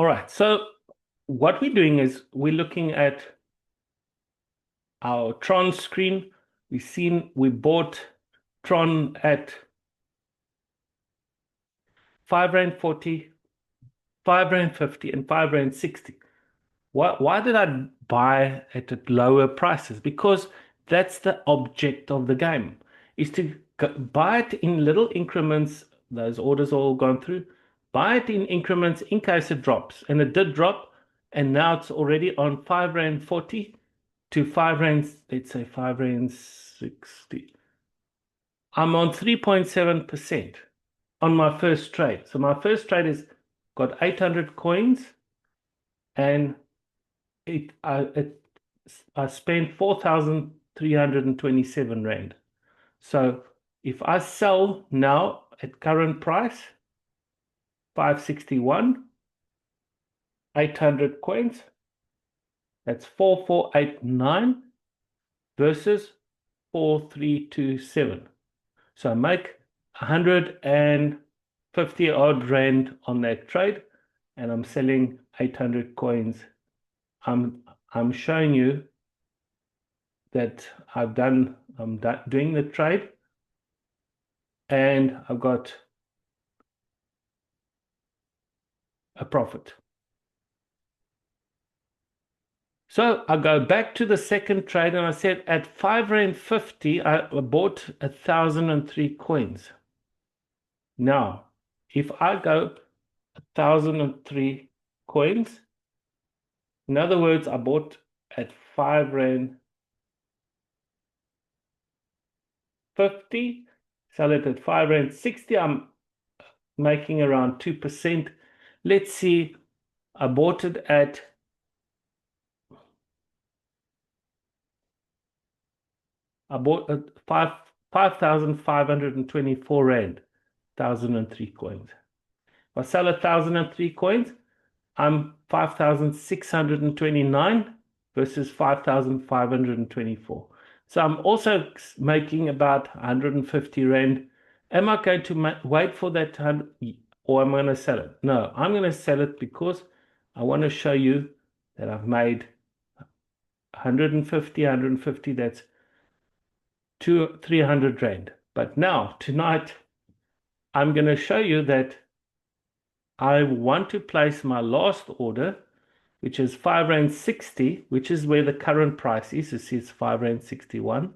All right. So what we're doing is we're looking at our Tron screen. We bought Tron at 5 Rand 40, 5 Rand 50, and 5 Rand 60. Why did I buy it at lower prices? Because that's the object of the game, is to buy it in little increments. Those orders all gone through. Buy it in increments in case it drops. And it did drop, and now it's already on 5 Rand 40 to 5 Rand, let's say 5 Rand 60. I'm on 3.7% on my first trade. So my first trade is got 800 coins and I spent 4,327 Rand. So if I sell now at current price, 561, 800 coins, that's 4,489 versus 4,327. So I make 150 odd Rand on that trade, and I'm selling 800 coins. I'm showing you that I'm doing the trade, and I've got a profit. So I go back to the second trade and I said at 5 Rand 50, I bought 1,003 coins. Now, if I go 1,003 coins, in other words, I bought at 5 Rand 50, sell it at 5 Rand 60, I'm making around 2%. Let's see, I bought it at I bought 5,524 Rand, 1,003 coins. If I sell 1,003 coins, I'm 5,629 versus 5,524. So I'm also making about 150 Rand. Am I going to wait for that time or am I going to sell it? No, I'm going to sell it because I want to show you that I've made 150, 150, that's 300 Rand. But now, tonight, I'm going to show you that I want to place my last order, which is 5 Rand 60, which is where the current price is. You see, it's 5 Rand 61.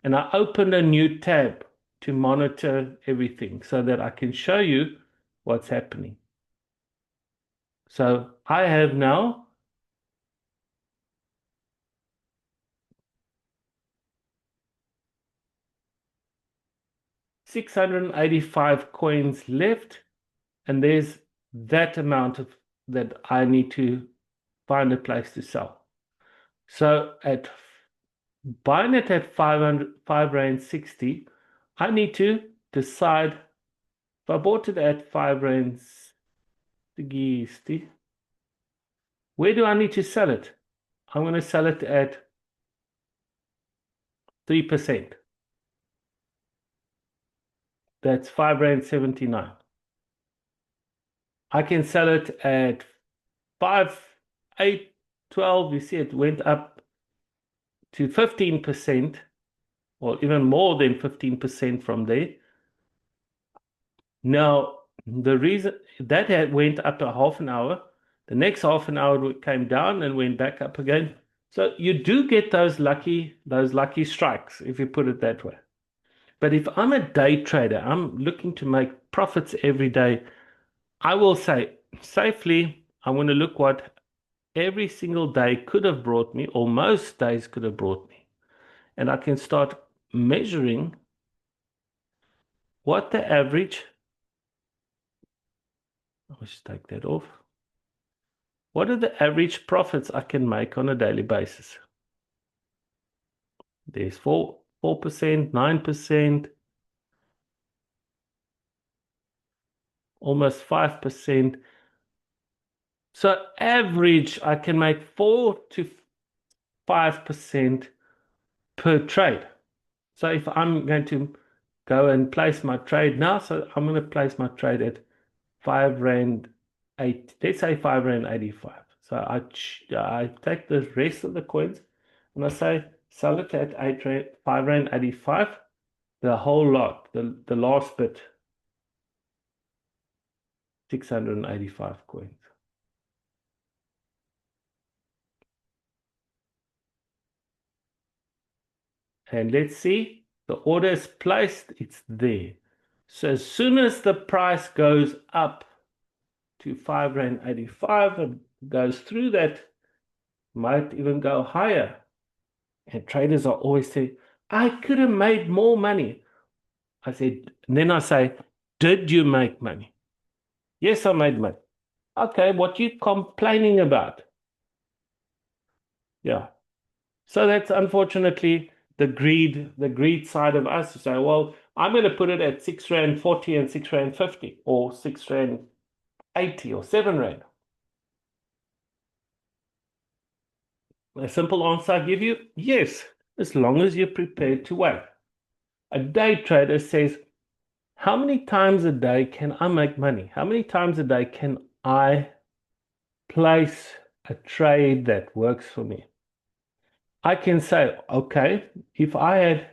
And I opened a new tab to monitor everything so that I can show you what's happening. So I have now 685 coins left, and there's that amount of that I need to find a place to sell. So at buying it at 5 Rand 60, I need to decide if I bought it at 5 Rand 60, where do I need to sell it? I'm going to sell it at 3%. That's 5 Rand 79. I can sell it at 5, 8, 12. You see it went up to 15% or even more than 15% from there. Now, the reason that went up a half an hour, the next half an hour it came down and went back up again. So you do get those lucky strikes, if you put it that way. But if I'm a day trader, I'm looking to make profits every day. I will say safely, I want to look what every single day could have brought me, or most days could have brought me. And I can start measuring what the average, let's take that off. What are the average profits I can make on a daily basis? There's 4%, 9%, almost 5%. So average, I can make 4 to 5% per trade. So if I'm going to go and place my trade now, so I'm going to place my trade at 5 Rand let's say 5 Rand 85. So I take the rest of the coins and I say sell it at 5 Rand 85, the whole lot, the last bit, 685 coins. And let's see, the order is placed, it's there. So as soon as the price goes up to 5 Rand 85 and goes through that, might even go higher. And traders are always saying, I could have made more money. I said, and then I say, did you make money? Yes, I made money. Okay, what you complaining about? Yeah. So that's unfortunately the greed side of us to say, well, I'm going to put it at 6 Rand 40 and 6 Rand 50 or 6 Rand 80 or 7 Rand. A simple answer I give you, yes, as long as you're prepared to wait. A day trader says, how many times a day can I make money? How many times a day can I place a trade that works for me? I can say, okay, if I had,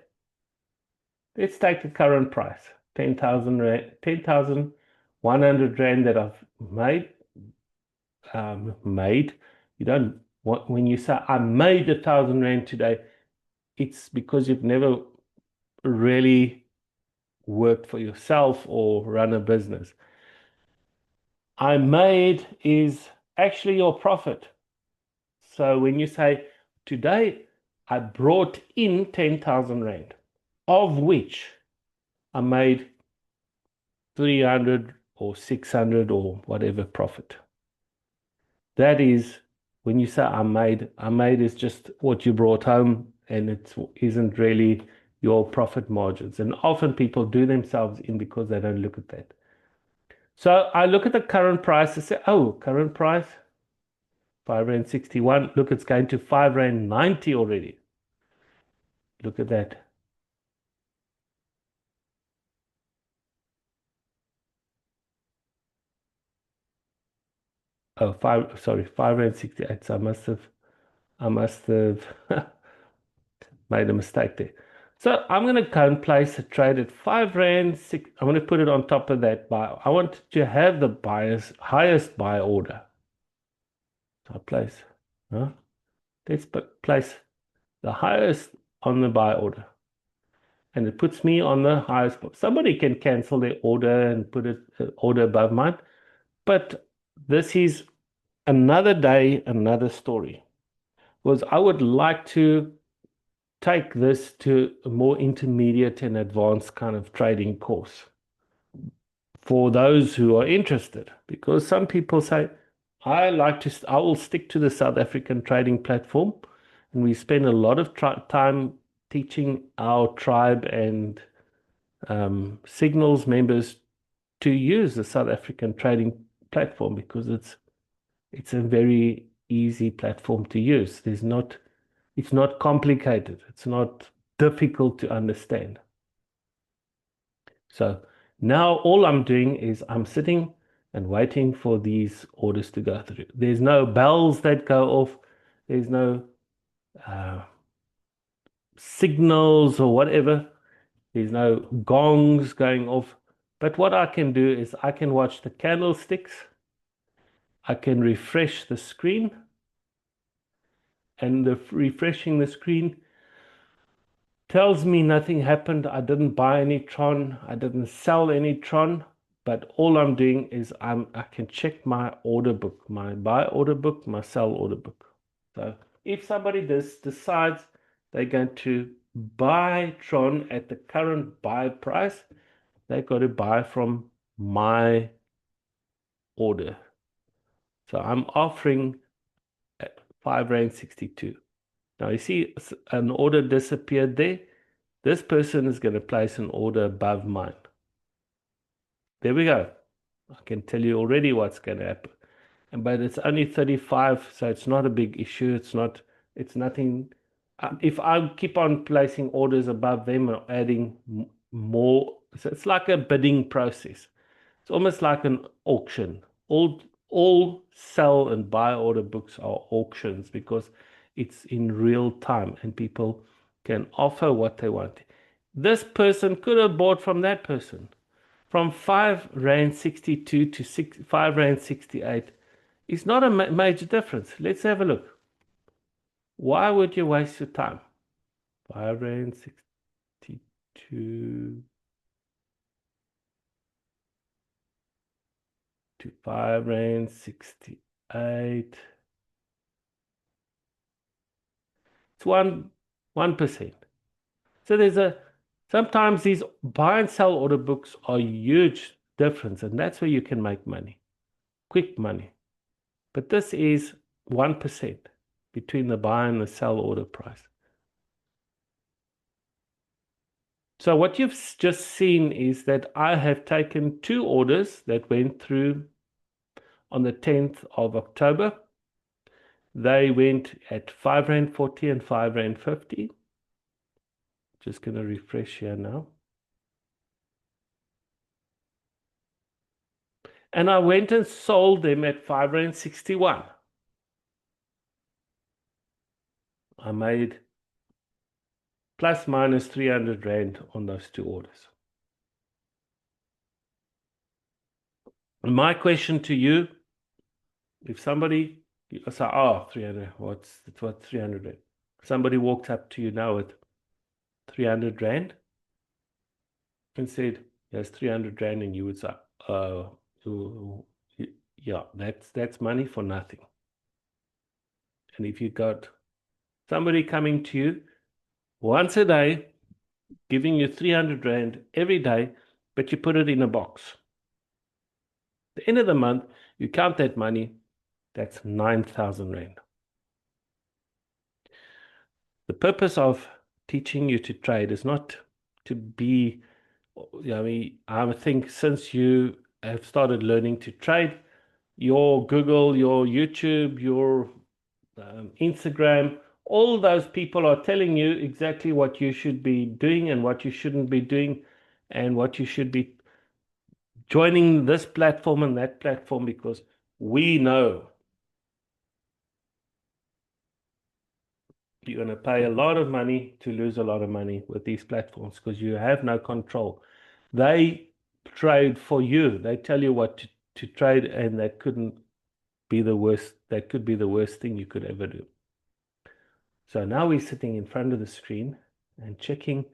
let's take the current price, 10,000 Rand, 10,100 Rand that I've made. You don't want, when you say I made 1,000 Rand today, it's because you've never really worked for yourself or run a business. I made is actually your profit. So when you say today I brought in 10,000 Rand, of which I made 300 or 600 or whatever profit. That is when you say I made is just what you brought home and it isn't really your profit margins. And often people do themselves in because they don't look at that. So I look at the current price and say, oh, current price, 5 Rand 61. Look, it's going to 5 Rand 90 already. Look at that. Oh, 5 Rand 68. So I must have made a mistake there. So I'm going to go and place a trade at 5 Rand 6. I'm going to put it on top of that buy. I want to have the buyer's highest buy order. So I place, huh? Let's place the highest on the buy order. And it puts me on the highest. Somebody can cancel their order and put it order above mine. But this is another day, another story. Was I would like to take this to a more intermediate and advanced kind of trading course for those who are interested. Because some people say, I will stick to the South African trading platform. And we spend a lot of time teaching our tribe and Signals members to use the South African trading platform because it's a very easy platform to use. It's not complicated. It's not difficult to understand. So now all I'm doing is I'm sitting and waiting for these orders to go through. There's no bells that go off. There's no uh, signals or whatever. There's no gongs going off. But what I can do is I can watch the candlesticks. I can refresh the screen. And refreshing the screen tells me nothing happened. I didn't buy any Tron. I didn't sell any Tron. But all I'm doing is I can check my order book, my buy order book, my sell order book. So if somebody decides they're going to buy Tron at the current buy price, they've got to buy from my order. So I'm offering at 5 Rand 62. Now you see an order disappeared there. This person is going to place an order above mine. There we go. I can tell you already what's going to happen. But it's only 35, so it's not a big issue. It's nothing. If I keep on placing orders above them or adding more, so it's like a bidding process. It's almost like an auction. all sell and buy order books are auctions because it's in real time and people can offer what they want. This person could have bought from that person. From 5 Rand 62 to 5 Rand 68 is not a major difference. Let's have a look. Why would you waste your time? 5 Rand 62 to 5 Rand 68. It's 1%. So sometimes these buy and sell order books are huge difference, and that's where you can make money, quick money. But this is 1% between the buy and the sell order price. So what you've just seen is that I have taken 2 orders that went through on the 10th of October. They went at 5 Rand 40 and 5 Rand 50. Just going to refresh here now. And I went and sold them at 5 Rand 61. I made plus minus 300 Rand on those 2 orders. And my question to you, if somebody say, oh, 300, what's 300 Rand? Somebody walked up to you now with 300 Rand and said, there's 300 Rand, and you would say, oh, yeah, that's money for nothing. And if you got somebody coming to you once a day, giving you 300 Rand every day, but you put it in a box. At the end of the month, you count that money, that's 9,000 Rand. The purpose of teaching you to trade is not to be, I think since you have started learning to trade, your Google, your YouTube, your Instagram, all those people are telling you exactly what you should be doing and what you shouldn't be doing, and what you should be joining this platform and that platform, because we know you're going to pay a lot of money to lose a lot of money with these platforms because you have no control. They trade for you. They tell you what to trade, and that couldn't be the worst. That could be the worst thing you could ever do. So now we're sitting in front of the screen and checking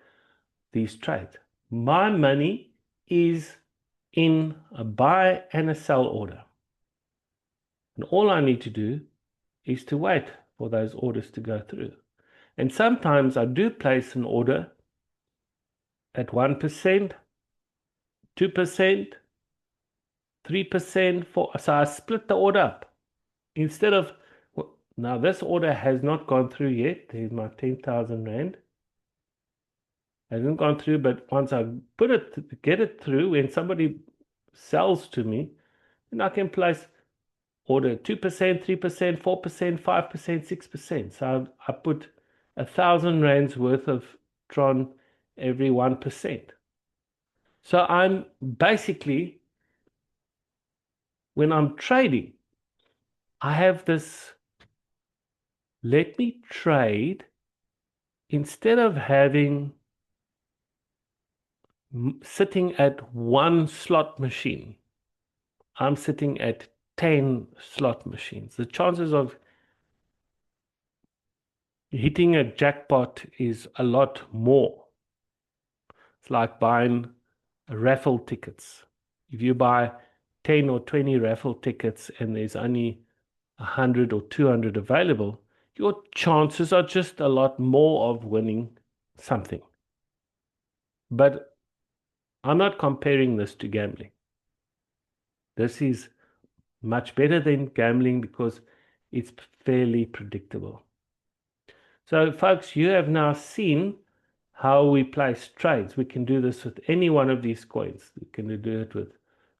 these trades. My money is in a buy and a sell order. And all I need to do is to wait for those orders to go through. And sometimes I do place an order at 1%, 2%, 3%, so I split the order up. Instead of, now this order has not gone through yet. There's my 10,000 Rand. Hasn't gone through, but once I get it through, when somebody sells to me, then I can place order 2%, 3%, 4%, 5%, 6%. So I put 1,000 Rands worth of Tron every 1%. So I'm basically, when I'm trading, I have this, let me trade, instead of having sitting at one slot machine, I'm sitting at 10 slot machines. The chances of hitting a jackpot is a lot more. It's like buying raffle tickets. If you buy 10 or 20 raffle tickets and there's only 100 or 200 available, your chances are just a lot more of winning something. But I'm not comparing this to gambling. This is much better than gambling because it's fairly predictable. So, folks, you have now seen how we place trades. We can do this with any one of these coins. We can do it with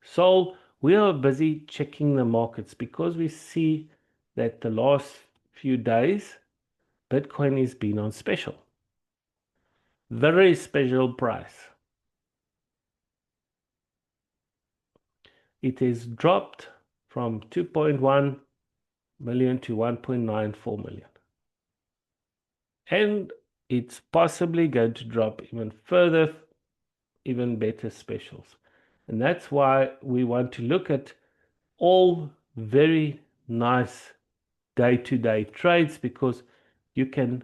Sol. We are busy checking the markets because we see that the last few days, Bitcoin has been on special. Very special price. It has dropped from 2.1 million to 1.94 million. And it's possibly going to drop even further, even better specials. And that's why we want to look at all very nice day-to-day trades, because you can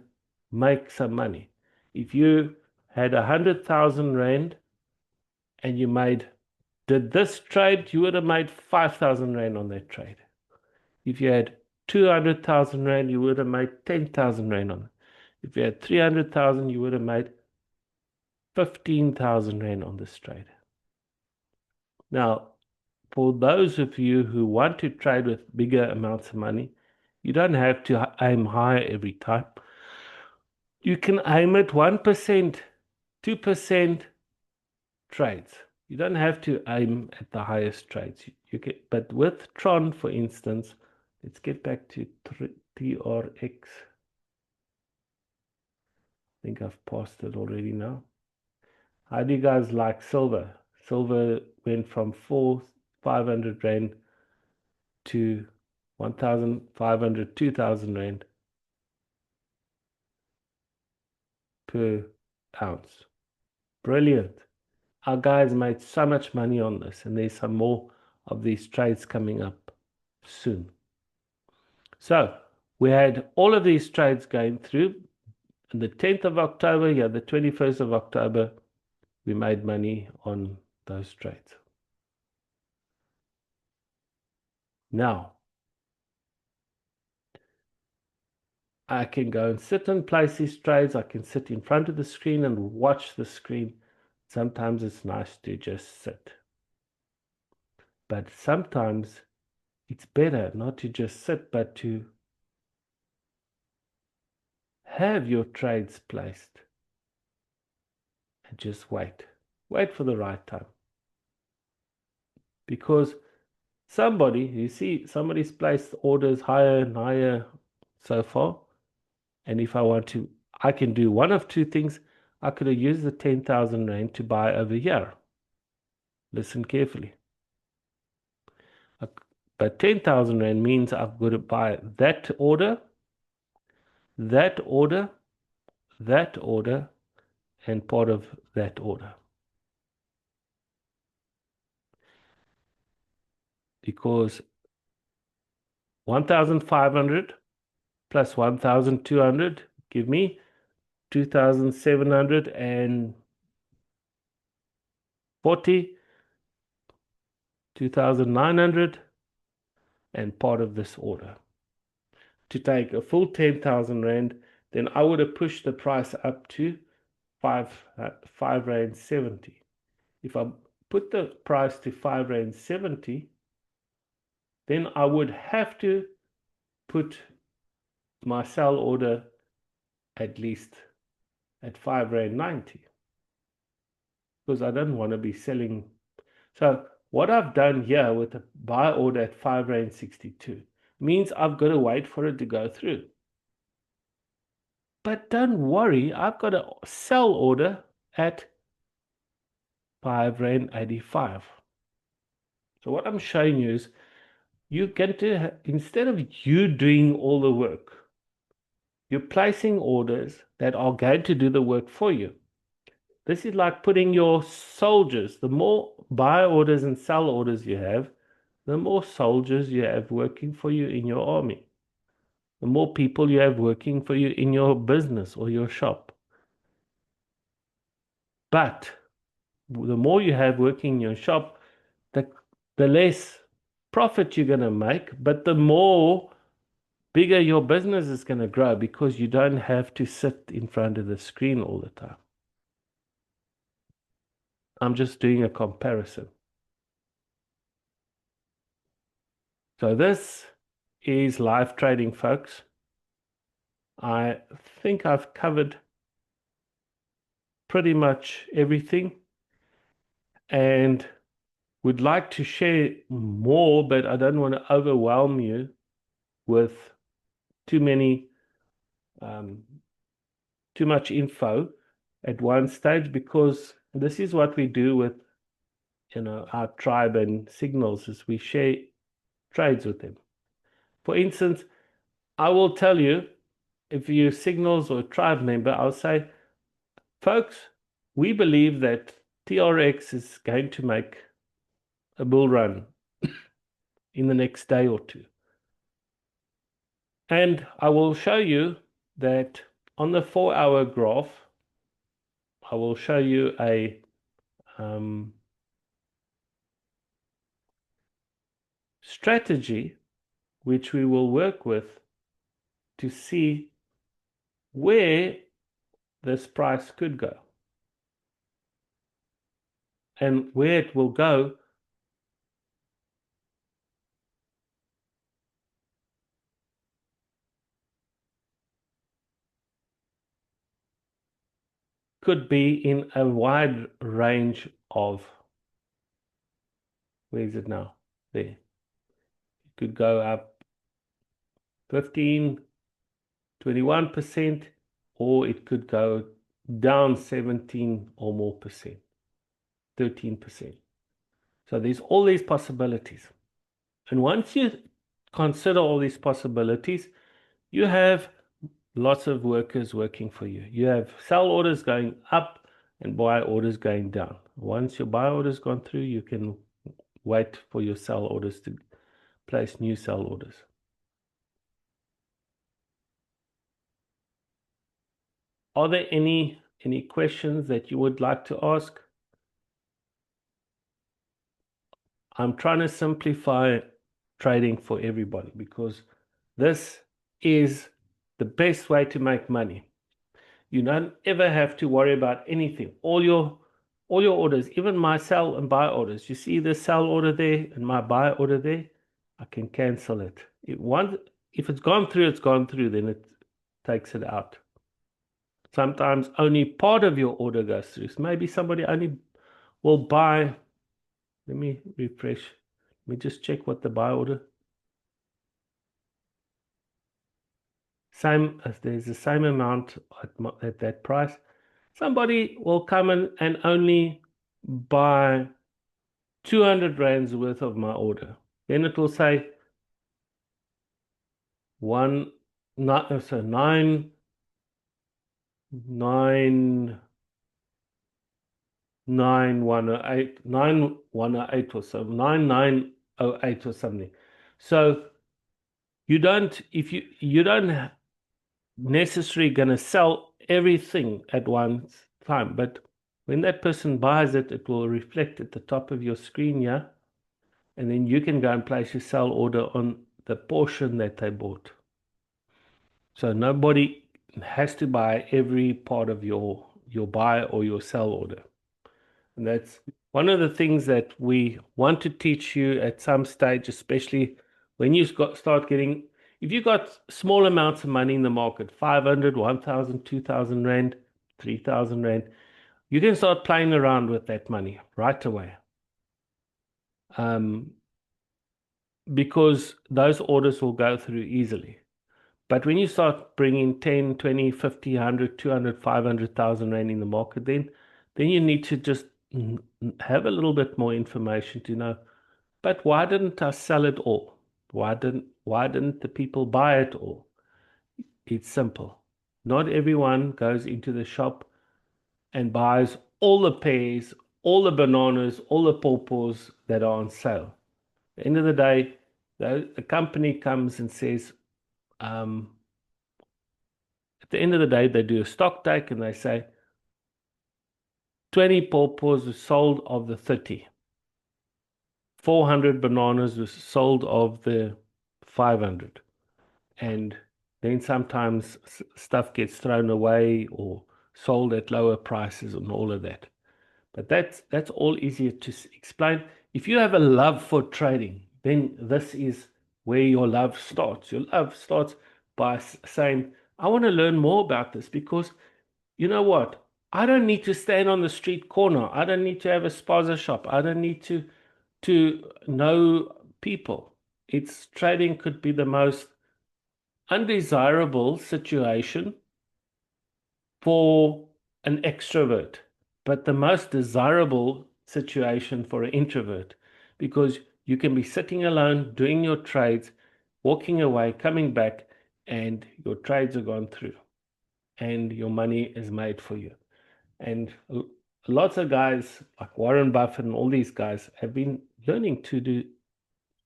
make some money. If you had 100,000 Rand and you did this trade, you would have made 5,000 Rand on that trade. If you had 200,000 Rand, you would have made 10,000 Rand on it. If you had 300,000, you would have made 15,000 Rand on this trade. Now, for those of you who want to trade with bigger amounts of money, you don't have to aim higher every time. You can aim at 1%, 2% trades. You don't have to aim at the highest trades. You can, but with Tron, for instance, let's get back to TRX. I think I've passed it already now. How do you guys like silver? Silver went from 500 Rand to 1,500, 2,000 Rand per ounce. Brilliant. Our guys made so much money on this, and there's some more of these trades coming up soon. So we had all of these trades going through. On the 10th of October, yeah, the 21st of October, we made money on those trades. Now, I can go and sit and place these trades. I can sit in front of the screen and watch the screen. Sometimes it's nice to just sit. But sometimes it's better not to just sit, but to have your trades placed and just wait. Wait for the right time. Because you see somebody's placed orders higher and higher so far. And if I want to, I can do one of two things. I could have used the 10,000 Rand to buy over here. Listen carefully. But 10,000 Rand means I've got to buy that order, that order, that order, and part of that order. Because 1,500 plus 1,200 give me 2,740, 2,900, and part of this order. To take a full 10,000 Rand, then I would have pushed the price up to 5 Rand 70. If I put the price to 5 Rand 70, then I would have to put my sell order at least at 5 Rand 90, because I don't want to be selling. So what I've done here with the buy order at 5 Rand 62 means I've got to wait for it to go through. But don't worry, I've got a sell order at 5 Rand 85. So what I'm showing you is you get to, instead of you doing all the work, you're placing orders that are going to do the work for you. This is like putting your soldiers. The more buy orders and sell orders you have, the more soldiers you have working for you in your army. The more people you have working for you in your business or your shop. But the more you have working in your shop, the less profit you're going to make, but the more bigger your business is going to grow, because you don't have to sit in front of the screen all the time. I'm just doing a comparison. So this is live trading, folks. I think I've covered pretty much everything, and would like to share more, but I don't want to overwhelm you with too much info at one stage, because this is what we do with our tribe and signals, is we share trades with them. For instance, I will tell you, if you're Signals or Tribe member, I'll say, folks, we believe that TRX is going to make a bull run in the next day or two. And I will show you that on the 4-hour graph, I will show you a strategy which we will work with to see where this price could go and where it will go could be in a wide range of, where is it now? There. It could go up 15, 21%, or it could go down 17 or more percent, 13%. So there's all these possibilities. And once you consider all these possibilities, you have lots of workers working for you. You have sell orders going up and buy orders going down. Once your buy orders gone through, you can wait for your sell orders to place new sell orders. Are there any questions that you would like to ask? I'm trying to simplify trading for everybody because this is the best way to make money. You don't ever have to worry about anything. All your orders, even my sell and buy orders. You see the sell order there and my buy order there? I can cancel it. If it's gone through, it's gone through, then it takes it out. Sometimes only part of your order goes through. So maybe somebody only will buy. Let me refresh. Let me just check what the buy order. Same as there's the same amount at that price. Somebody will come in and only buy 200 rands worth of my order. Then it will say nine 9108 or so 9908 or something. So you don't necessarily going to sell everything at one time, but when that person buys it, it will reflect at the top of your screen here, and then you can go and place your sell order on the portion that they bought. So nobody has to buy every part of your buy or your sell order. And that's one of the things that we want to teach you at some stage, especially when you start getting, if you've got small amounts of money in the market, 500, 1,000, 2,000 rand, 3,000 rand, you can start playing around with that money right away. Because those orders will go through easily. But when you start bringing 10, 20, 50, 100, 200, 500,000 rand in the market, then you need to just have a little bit more information to know, but why didn't I sell it all? Why didn't the people buy it all? It's simple. Not everyone goes into the shop and buys all the pears, all the bananas, all the pawpaws that are on sale. At the end of the day, the company comes and says, at the end of the day, they do a stock take and they say 20 pawpaws were sold of the 30. 400 bananas were sold of the 500. And then sometimes stuff gets thrown away or sold at lower prices and all of that. But that's all easier to explain. If you have a love for trading, then this is where your love starts. Your love starts by saying, I want to learn more about this because you know what? I don't need to stand on the street corner. I don't need to have a spaza shop. I don't need to know people. It's trading could be the most undesirable situation for an extrovert, but the most desirable situation for an introvert because You can be sitting alone, doing your trades, walking away, coming back, and your trades are gone through and your money is made for you. And lots of guys like Warren Buffett and all these guys have been learning to do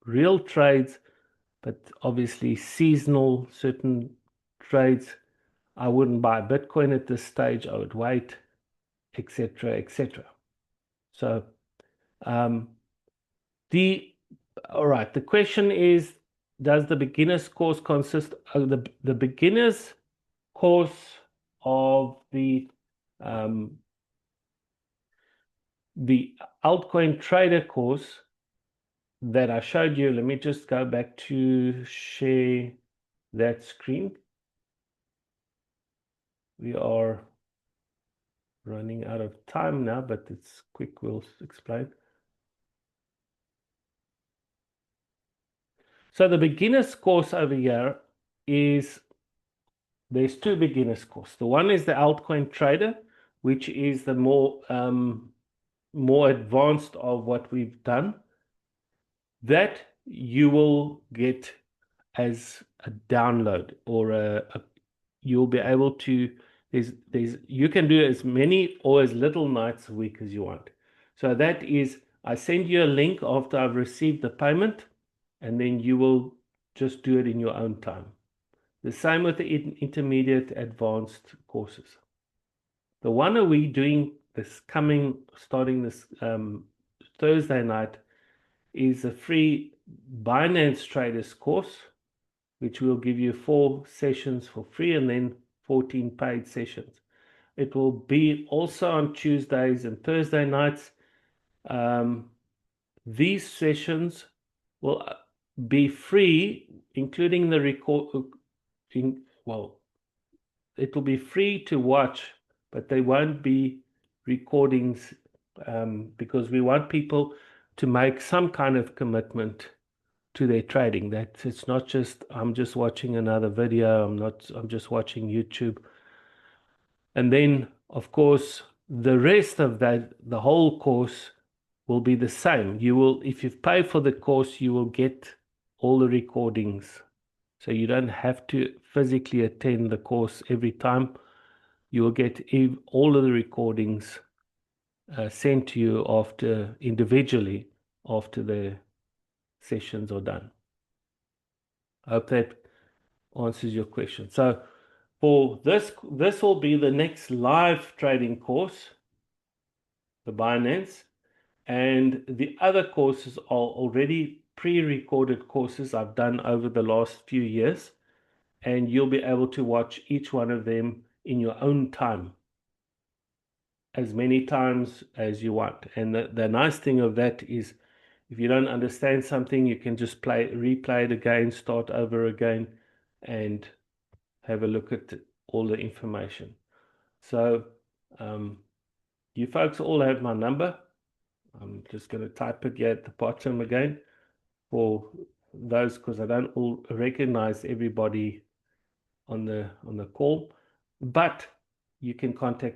real trades, but obviously seasonal, certain trades. I wouldn't buy Bitcoin at this stage. I would wait, etc., etc. So, um, all right. The question is, does the beginner's course consist of the beginner's course of um, the altcoin trader course that I showed you? Let me just go back to share that screen. We are running out of time now, but it's quick. We'll explain. So the beginner's course over here is, there's two beginners course. The one is the altcoin trader, which is the more advanced of what we've done. That you will get as a download, or you'll be able to, you can do as many or as little nights a week as you want. So that is, I send you a link after I've received the payment, and then you will just do it in your own time. The same with the intermediate advanced courses. The one are we doing starting this Thursday night, is a free Binance Traders course, which will give you 4 sessions for free and then 14 paid sessions. It will be also on Tuesdays and Thursday nights. These sessions will be free, including the well, it will be free to watch, but they won't be recordings, because we want people to make some kind of commitment to their trading. That it's not just, I'm just watching another video, I'm just watching YouTube. And then, of course, the rest of that, the whole course will be the same. You will, if you pay for the course, you will get all the recordings. So you don't have to physically attend the course every time. You will get all of the recordings sent to you individually after the sessions are done. I hope that answers your question. So for this will be the next live trading course, the Binance, and the other courses are already pre-recorded courses I've done over the last few years, and you'll be able to watch each one of them in your own time, as many times as you want. And the nice thing of that is, if you don't understand something, you can just replay it again, start over again, and have a look at all the information. So you folks all have my number. I'm just going to type it here at the bottom again for those, because I don't all recognize everybody on the call, but you can contact